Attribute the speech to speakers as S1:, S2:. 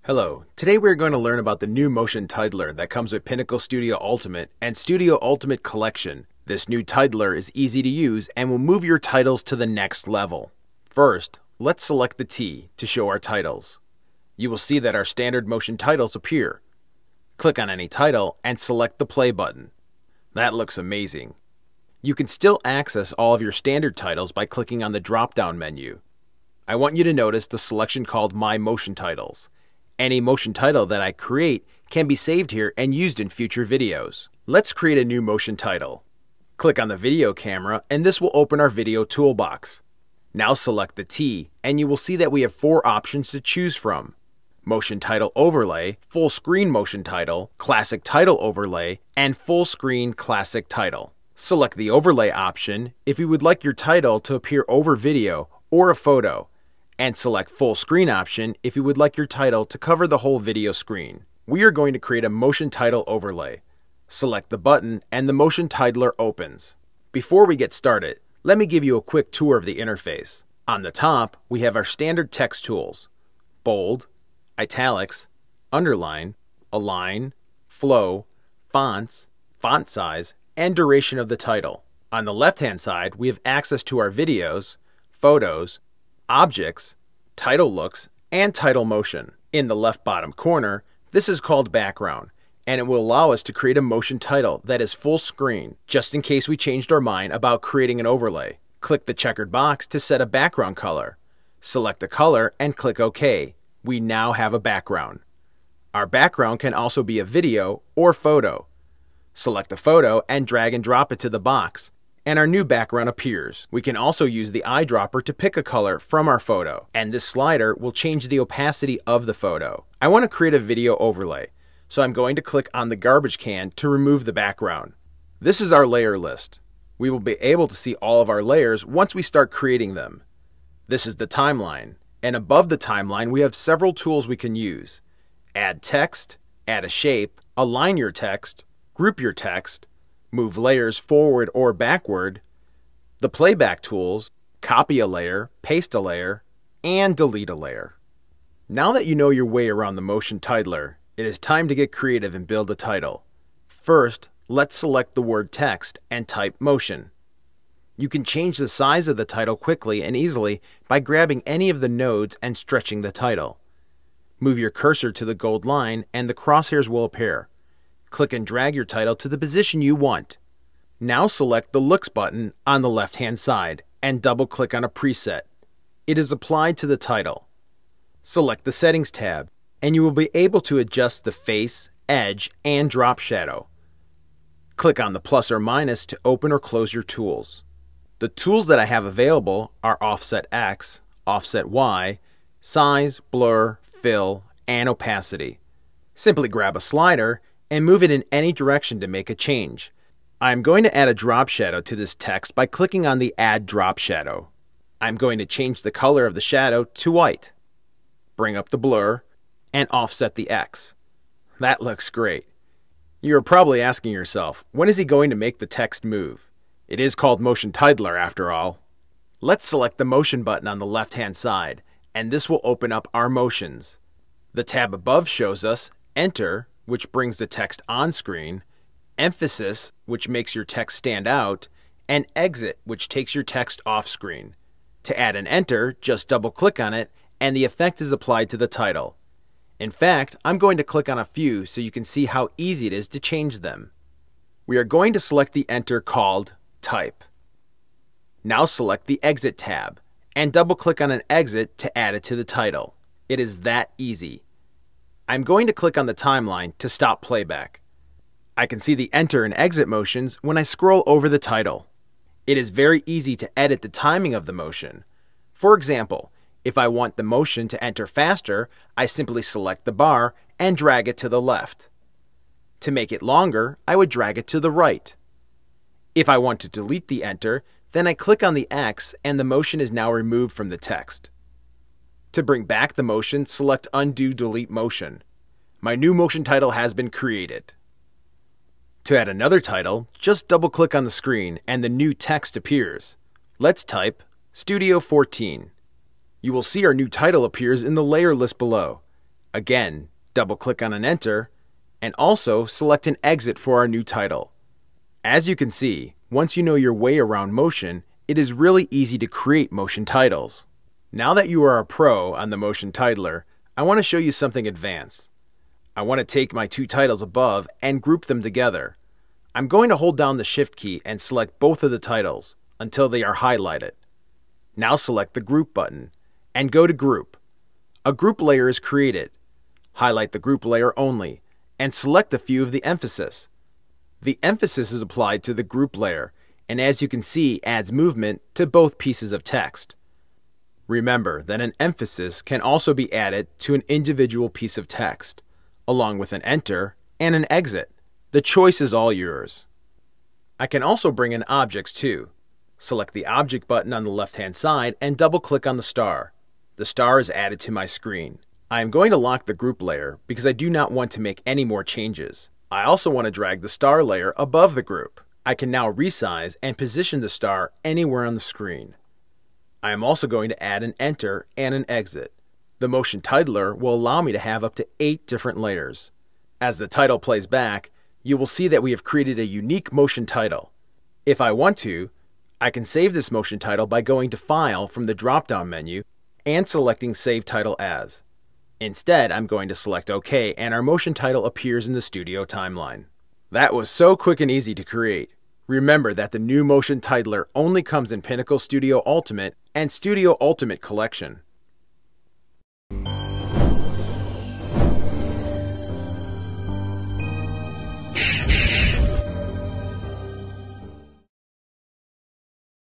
S1: Hello, today we're going to learn about the new motion titler that comes with Pinnacle Studio Ultimate and Studio Ultimate Collection. This new titler is easy to use and will move your titles to the next level. First, let's select the T to show our titles. You will see that our standard motion titles appear. Click on any title and select the play button. That looks amazing. You can still access all of your standard titles by clicking on the drop-down menu. I want you to notice the selection called My Motion Titles. Any motion title that I create can be saved here and used in future videos. Let's create a new motion title. Click on the video camera and this will open our video toolbox. Now select the T and you will see that we have 4 options to choose from: Motion Title Overlay, Full Screen Motion Title, Classic Title Overlay, and Full Screen Classic Title. Select the Overlay option if you would like your title to appear over video or a photo, and select Full Screen option if you would like your title to cover the whole video screen. We are going to create a motion title overlay. Select the button and the motion titler opens. Before we get started, let me give you a quick tour of the interface. On the top, we have our standard text tools: bold, italics, underline, align, flow, fonts, font size, and duration of the title. On the left-hand side, we have access to our videos, photos, objects, title looks, and title motion. In the left bottom corner, this is called background, and it will allow us to create a motion title that is full screen, just in case we changed our mind about creating an overlay. Click the checkered box to set a background color. Select the color and click OK. We now have a background. Our background can also be a video or photo. Select the photo and drag and drop it to the box, and our new background appears. We can also use the eyedropper to pick a color from our photo, and this slider will change the opacity of the photo. I want to create a video overlay, so I'm going to click on the garbage can to remove the background. This is our layer list. We will be able to see all of our layers once we start creating them. This is the timeline, and above the timeline we have several tools we can use: add text, add a shape, align your text, group your text, move layers forward or backward, the playback tools, copy a layer, paste a layer, and delete a layer. Now that you know your way around the motion titler, it is time to get creative and build a title. First, let's select the word text and type motion. You can change the size of the title quickly and easily by grabbing any of the nodes and stretching the title. Move your cursor to the gold line and the crosshairs will appear. Click and drag your title to the position you want. Now select the Looks button on the left-hand side and double-click on a preset. It is applied to the title. Select the Settings tab, and you will be able to adjust the face, edge, and drop shadow. Click on the plus or minus to open or close your tools. The tools that I have available are Offset X, Offset Y, Size, Blur, Fill, and Opacity. Simply grab a slider and move it in any direction to make a change. I'm going to add a drop shadow to this text by clicking on the Add Drop Shadow. I'm going to change the color of the shadow to white. Bring up the blur and offset the X. That looks great. You're probably asking yourself, when is he going to make the text move? It is called Motion Titler after all. Let's select the Motion button on the left-hand side, and this will open up our motions. The tab above shows us Enter, which brings the text on screen, Emphasis, which makes your text stand out, and Exit, which takes your text off screen. To add an enter, just double-click on it, and the effect is applied to the title. In fact, I'm going to click on a few so you can see how easy it is to change them. We are going to select the enter called Type. Now select the Exit tab, and double-click on an exit to add it to the title. It is that easy. I'm going to click on the timeline to stop playback. I can see the enter and exit motions when I scroll over the title. It is very easy to edit the timing of the motion. For example, if I want the motion to enter faster, I simply select the bar and drag it to the left. To make it longer, I would drag it to the right. If I want to delete the enter, then I click on the X and the motion is now removed from the text. To bring back the motion, select Undo Delete Motion. My new motion title has been created. To add another title, just double-click on the screen and the new text appears. Let's type Studio 14. You will see our new title appears in the layer list below. Again, double-click on an enter, and also select an exit for our new title. As you can see, once you know your way around Motion, it is really easy to create Motion titles. Now that you are a pro on the Motion Titler, I want to show you something advanced. I want to take my two titles above and group them together. I'm going to hold down the Shift key and select both of the titles until they are highlighted. Now select the Group button and go to Group. A group layer is created. Highlight the group layer only and select a few of the emphasis. The emphasis is applied to the group layer and, as you can see, adds movement to both pieces of text. Remember that an emphasis can also be added to an individual piece of text, along with an enter and an exit. The choice is all yours. I can also bring in objects too. Select the Object button on the left-hand side and double-click on the star. The star is added to my screen. I am going to lock the group layer because I do not want to make any more changes. I also want to drag the star layer above the group. I can now resize and position the star anywhere on the screen. I am also going to add an enter and an exit. The Motion Titler will allow me to have up to 8 different layers. As the title plays back, you will see that we have created a unique motion title. If I want to, I can save this motion title by going to File from the drop-down menu and selecting Save Title As. Instead, I'm going to select OK, and our motion title appears in the Studio timeline. That was so quick and easy to create. Remember that the new Motion Titler only comes in Pinnacle Studio Ultimate and Studio Ultimate Collection.